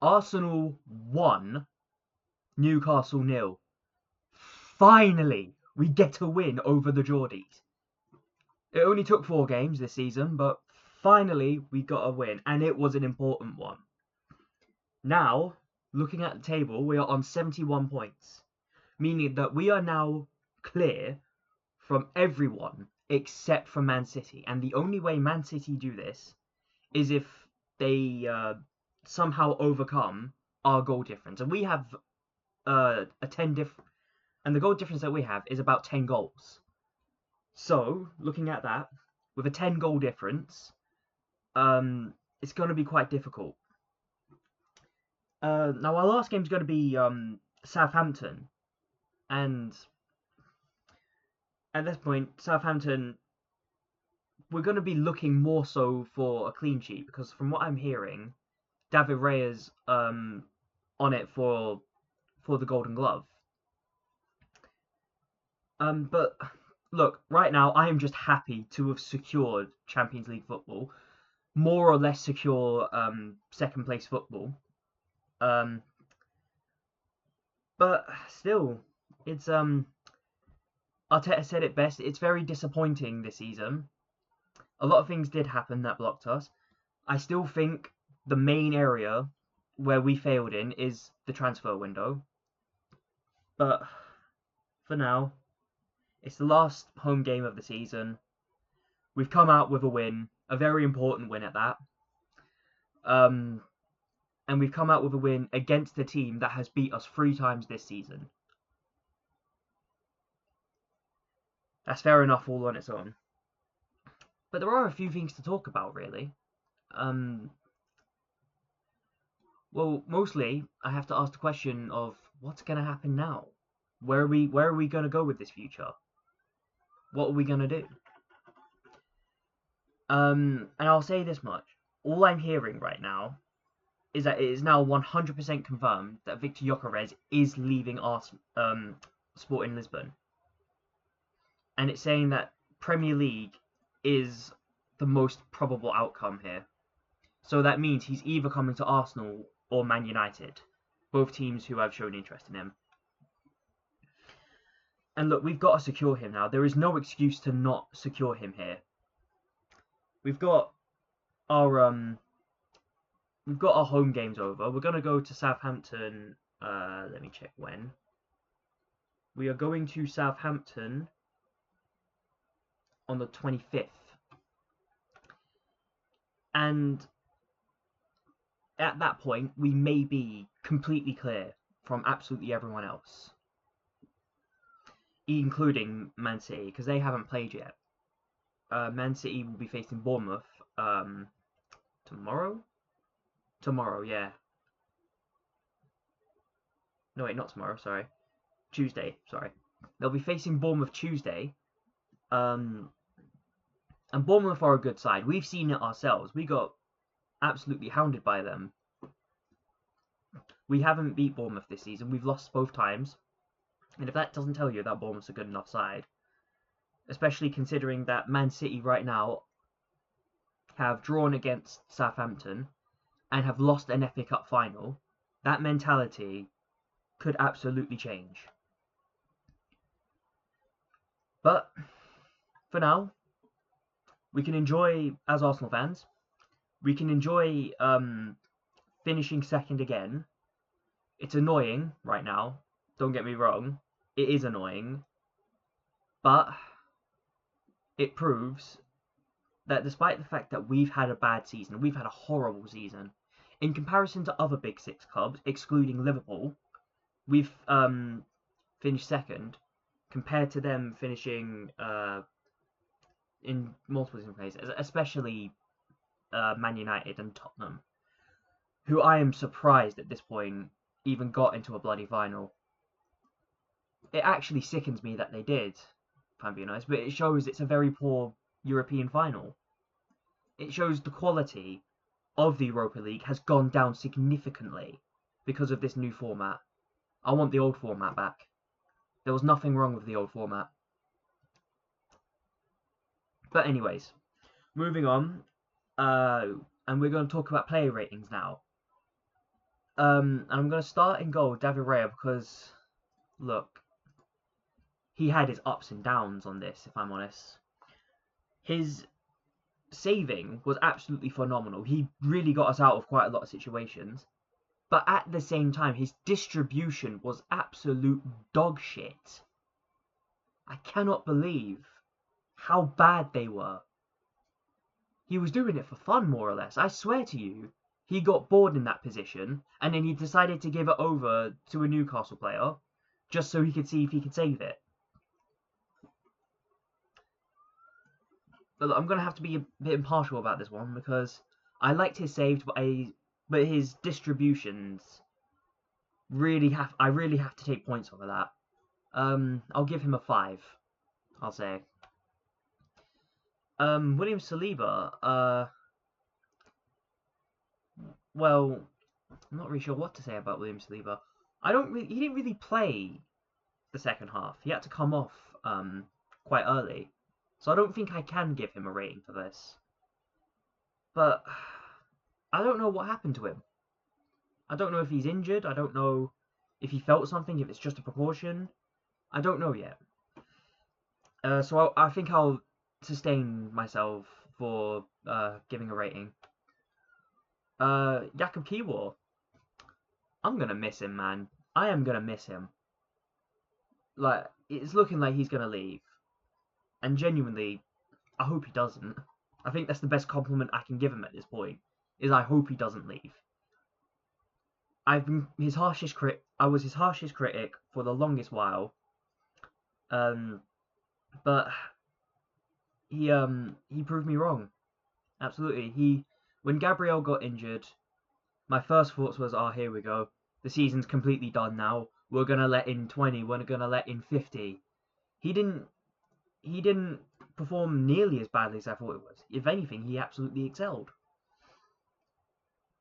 Arsenal 1, Newcastle nil. Finally, we get a win over the Geordies. It only took 4 games this season, but finally we got a win, and it was an important one. Now, looking at the table, we are on 71 points, meaning that we are now clear from everyone except for Man City. And the only way Man City do this is if they somehow overcome our goal difference. And we have a 10 and the goal difference that we have is about 10 goals. So, looking at that, with a 10 goal difference, it's going to be quite difficult. Now, our last game is going to be Southampton. And at this point, Southampton, we're going to be looking more so for a clean sheet, because from what I'm hearing, David Raya's on it for the Golden Glove. But look, right now I am just happy to have secured Champions League football, more or less secure second place football. But still, it's Arteta said it best. It's very disappointing this season. A lot of things did happen that blocked us. I still think the main area where we failed in is the transfer window. But for now, it's the last home game of the season. We've come out with a win, a very important win at that. And we've come out with a win against a team that has beat us 3 times this season. That's fair enough all on its own. But there are a few things to talk about, really. Well, mostly I have to ask the question of what's going to happen now. Where are we going to go with this future? What are we going to do? And I'll say this much: all I'm hearing right now is that it is now 100% confirmed that Victor Gyökeres is leaving Sporting Lisbon, and it's saying that Premier League is the most probable outcome here. So that means he's either coming to Arsenal or Man United, both teams who have shown interest in him. And look, we've got to secure him now. There is no excuse to not secure him here. We've got our home games over. We're gonna go to Southampton. Let me check when. We are going to Southampton on the 25th. And at that point, we may be completely clear from absolutely everyone else, including Man City, because they haven't played yet. Man City will be facing Bournemouth tomorrow? Tomorrow, yeah. No, wait, not tomorrow, sorry. Tuesday, sorry. They'll be facing Bournemouth Tuesday. And Bournemouth are a good side. We've seen it ourselves. We got absolutely hounded by them. We haven't beat Bournemouth this season. We've lost both times. And if that doesn't tell you that Bournemouth's a good enough side, especially considering that Man City right now have drawn against Southampton and have lost an FA Cup final, that mentality could absolutely change. But for now, we can enjoy, as Arsenal fans, we can enjoy finishing second again. It's annoying right now, don't get me wrong, it is annoying, but it proves that despite the fact that we've had a bad season, we've had a horrible season, in comparison to other Big Six clubs, excluding Liverpool, we've finished second, compared to them finishing in multiple different places, especially Man United and Tottenham, who I am surprised at this point even got into a bloody final. It actually sickens me that they did, if I'm being honest, but it shows it's a very poor European final. It shows the quality of the Europa League has gone down significantly because of this new format. I want the old format back. There was nothing wrong with the old format. But anyways, moving on, and we're going to talk about player ratings now. And I'm going to start in goal, David Raya, because, look, he had his ups and downs on this, if I'm honest. His saving was absolutely phenomenal. He really got us out of quite a lot of situations. But at the same time, his distribution was absolute dog shit. I cannot believe how bad they were. He was doing it for fun, more or less. I swear to you, he got bored in that position, and then he decided to give it over to a Newcastle player, just so he could see if he could save it. But look, I'm going to have to be a bit impartial about this one, because I liked his saves, but his distributions I really have to take points over that. I'll give him a 5, I'll say. William Saliba, well, I'm not really sure what to say about William Saliba. He didn't really play the second half. He had to come off quite early. So I don't think I can give him a rating for this. But I don't know what happened to him. I don't know if he's injured. I don't know if he felt something, if it's just a precaution. I don't know yet. So I think I'll sustain myself for giving a rating. Jakub Kiwior. I'm going to miss him, man. I am going to miss him. Like, it's looking like he's going to leave. And genuinely, I hope he doesn't. I think that's the best compliment I can give him at this point, is I hope he doesn't leave. I was his harshest critic for the longest while. But he proved me wrong. Absolutely. When Gabriel got injured, my first thoughts was, oh, here we go. The season's completely done now. We're gonna let in 20. We're gonna let in 50. He didn't perform nearly as badly as I thought it was. If anything, he absolutely excelled.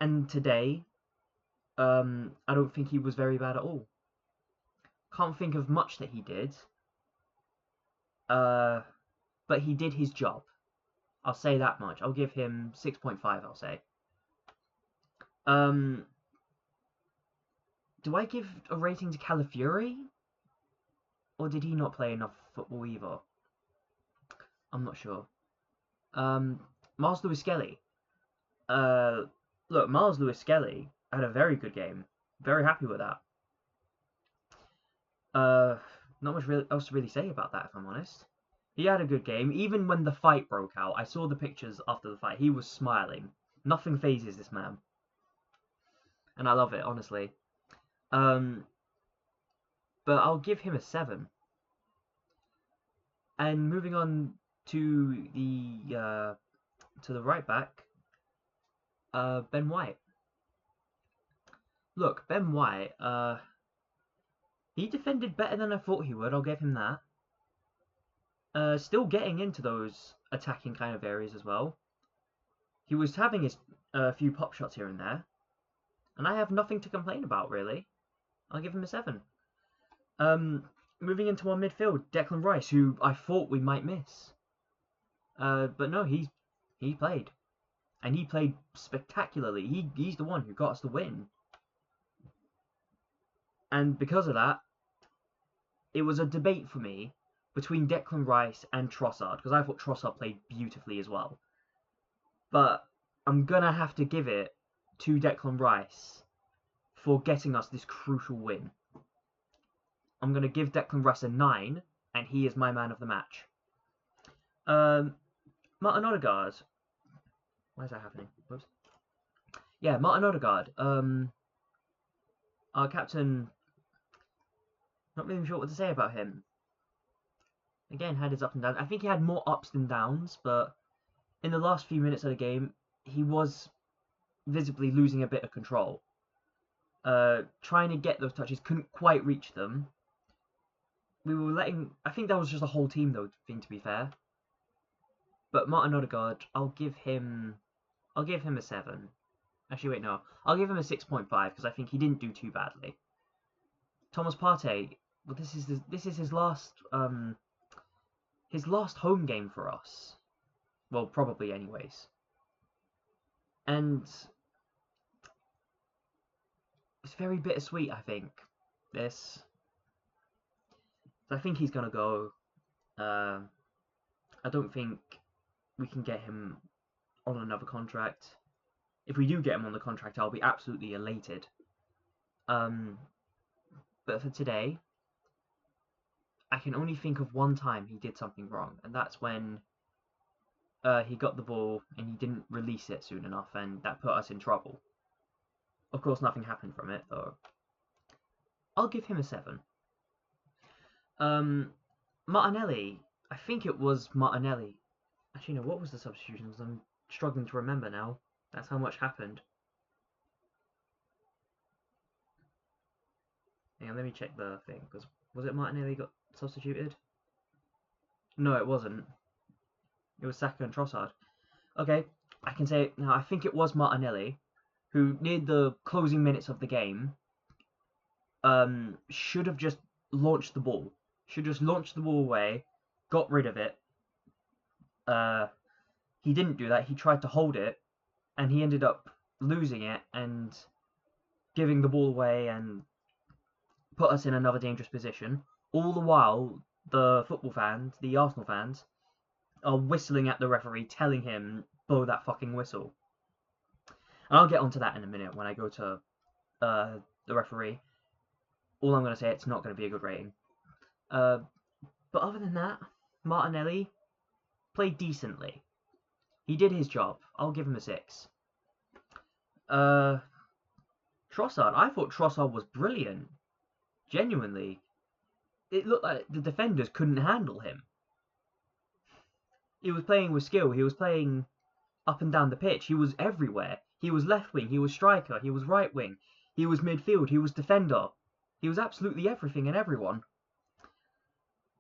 And today, I don't think he was very bad at all. Can't think of much that he did. But he did his job. I'll say that much. I'll give him 6.5, I'll say. Do I give a rating to Calafiori? Or did he not play enough football either? I'm not sure. Miles Lewis-Skelly. Look, Miles Lewis-Skelly had a very good game. Very happy with that. Not much else to really say about that, if I'm honest. He had a good game. Even when the fight broke out, I saw the pictures after the fight. He was smiling. Nothing phases this man. And I love it, honestly. But I'll give him a 7. And moving on to the right back, Ben White. Look, Ben White, he defended better than I thought he would. I'll give him that. Still getting into those attacking kind of areas as well. He was having his few pop shots here and there, and I have nothing to complain about, really. I'll give him a 7. Moving into our midfield, Declan Rice, who I thought we might miss. But no, he played. And he played spectacularly. He's the one who got us the win. And because of that, it was a debate for me between Declan Rice and Trossard, because I thought Trossard played beautifully as well. But I'm going to have to give it to Declan Rice for getting us this crucial win. I'm going to give Declan Rice a 9, and he is my man of the match. Martin Odegaard. Why is that happening? Whoops. Yeah, Martin Odegaard. Our captain. Not really sure what to say about him. Again, had his ups and downs. I think he had more ups than downs, but in the last few minutes of the game, he was visibly losing a bit of control. Trying to get those touches, couldn't quite reach them. We were letting. I think that was just a whole team, though, thing to be fair. But Martin Odegaard, I'll give him a 7. Actually, wait, no. I'll give him a 6.5 because I think he didn't do too badly. Thomas Partey, well, this is his last home game for us. Well, probably anyways. And it's very bittersweet, I think. This. I think he's gonna go. I don't think we can get him on another contract. If we do get him on the contract, I'll be absolutely elated. But for today, I can only think of one time he did something wrong, and that's when he got the ball and he didn't release it soon enough, and that put us in trouble. Of course, nothing happened from it, though. I'll give him a 7. Martinelli. I think it was Martinelli. Actually, no, what was the substitutions? I'm struggling to remember now. That's how much happened. Hang on, let me check the thing. Because was it Martinelli got substituted? No, it wasn't. It was Saka and Trossard. Okay, I can say it now. I think it was Martinelli, who near the closing minutes of the game, should have just launched the ball. Should just launch the ball away, got rid of it. He didn't do that. He tried to hold it, and he ended up losing it and giving the ball away and put us in another dangerous position. All the while, the football fans, the Arsenal fans, are whistling at the referee, telling him, blow that fucking whistle. And I'll get onto that in a minute when I go to the referee. All I'm going to say, it's not going to be a good rating. But other than that, Martinelli played decently. He did his job. I'll give him a 6. Trossard. I thought Trossard was brilliant. Genuinely. It looked like the defenders couldn't handle him. He was playing with skill. He was playing up and down the pitch. He was everywhere. He was left wing. He was striker. He was right wing. He was midfield. He was defender. He was absolutely everything and everyone.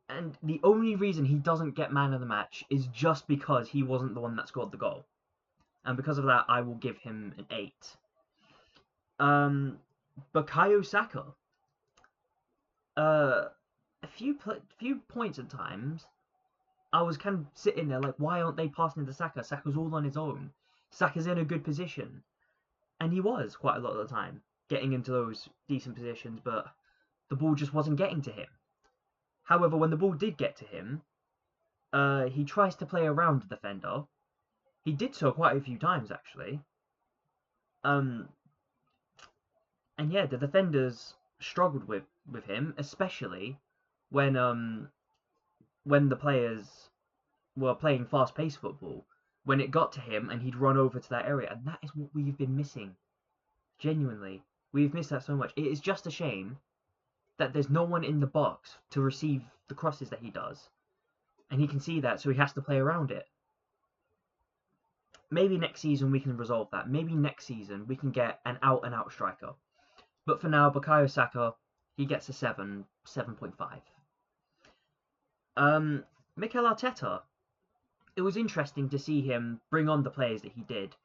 And the only reason he doesn't get man of the match is just because he wasn't the one that scored the goal. And because of that, I will give him an 8. Bukayo Saka. A few points at times, I was kind of sitting there like, why aren't they passing to Saka? Saka's all on his own. Saka's in a good position. And he was quite a lot of the time getting into those decent positions, but the ball just wasn't getting to him. However, when the ball did get to him, he tries to play around the defender. He did so quite a few times, actually. And yeah, the defenders struggled with him, especially when the players were playing fast-paced football. When it got to him and he'd run over to that area, and that is what we've been missing. Genuinely, we've missed that so much. It is just a shame that there's no one in the box to receive the crosses that he does. And he can see that, so he has to play around it. Maybe next season we can resolve that. Maybe next season we can get an out-and-out striker. But for now, Bukayo Saka, he gets a 7, 7.5. Mikel Arteta. It was interesting to see him bring on the players that he did.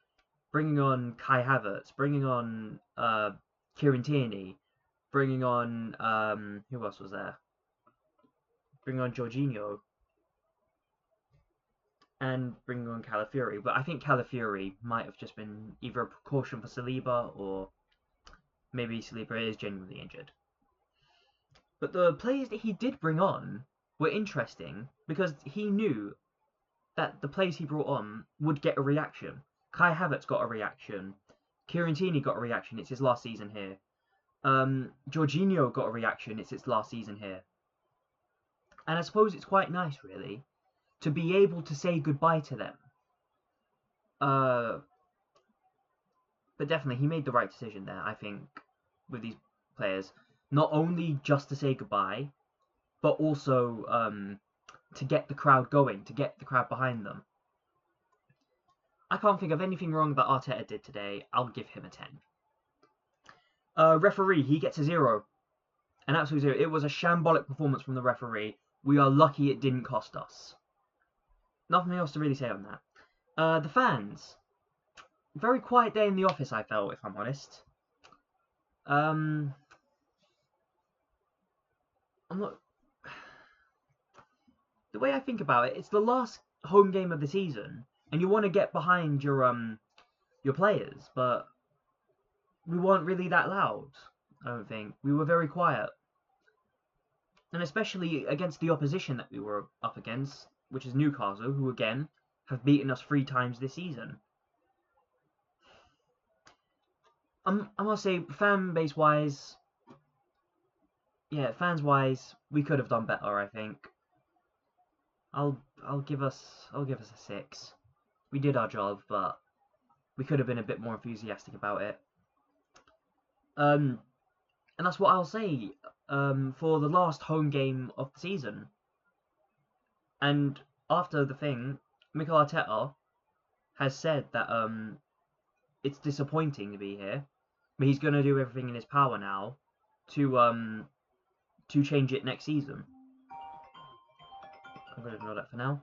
Bringing on Kai Havertz, bringing on Kieran Tierney, bringing on, who else was there? Bringing on Jorginho. And bringing on Calafiori. But I think Calafiori might have just been either a precaution for Saliba, or maybe Saliba is genuinely injured. But the players that he did bring on were interesting, because he knew that the players he brought on would get a reaction. Kai Havertz got a reaction. Kieran Tierney got a reaction. It's his last season here. Jorginho got a reaction. It's his last season here. And I suppose it's quite nice, really, to be able to say goodbye to them. But definitely, he made the right decision there, I think, with these players. Not only just to say goodbye, but also to get the crowd going, to get the crowd behind them. I can't think of anything wrong that Arteta did today. I'll give him a 10. Referee, he gets a 0. An absolute 0. It was a shambolic performance from the referee. We are lucky it didn't cost us. Nothing else to really say on that. The fans. Very quiet day in the office, I felt, if I'm honest. I'm not... The way I think about it, it's the last home game of the season, and you want to get behind your players, but we weren't really that loud. I don't think. We were very quiet. And especially against the opposition that we were up against, which is Newcastle, who again have beaten us 3 times this season. I must say, fan base wise, yeah, fans wise, we could have done better. I think. I'll give us a 6. We did our job, but we could have been a bit more enthusiastic about it. And that's what I'll say. For the last home game of the season, and after the thing, Mikel Arteta has said that it's disappointing to be here, but he's going to do everything in his power now to change it next season. I'm going to ignore that for now.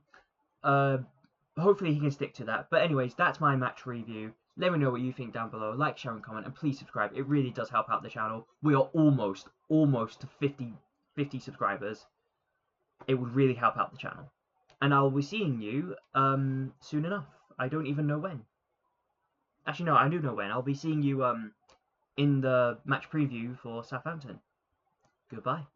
Hopefully he can stick to that. But anyways, that's my match review. Let me know what you think down below. Like, share, and comment, and please subscribe. It really does help out the channel. We are almost to 50 subscribers. It would really help out the channel. And I'll be seeing you soon enough. I don't even know when. Actually, no, I do know when. I'll be seeing you in the match preview for Southampton. Goodbye.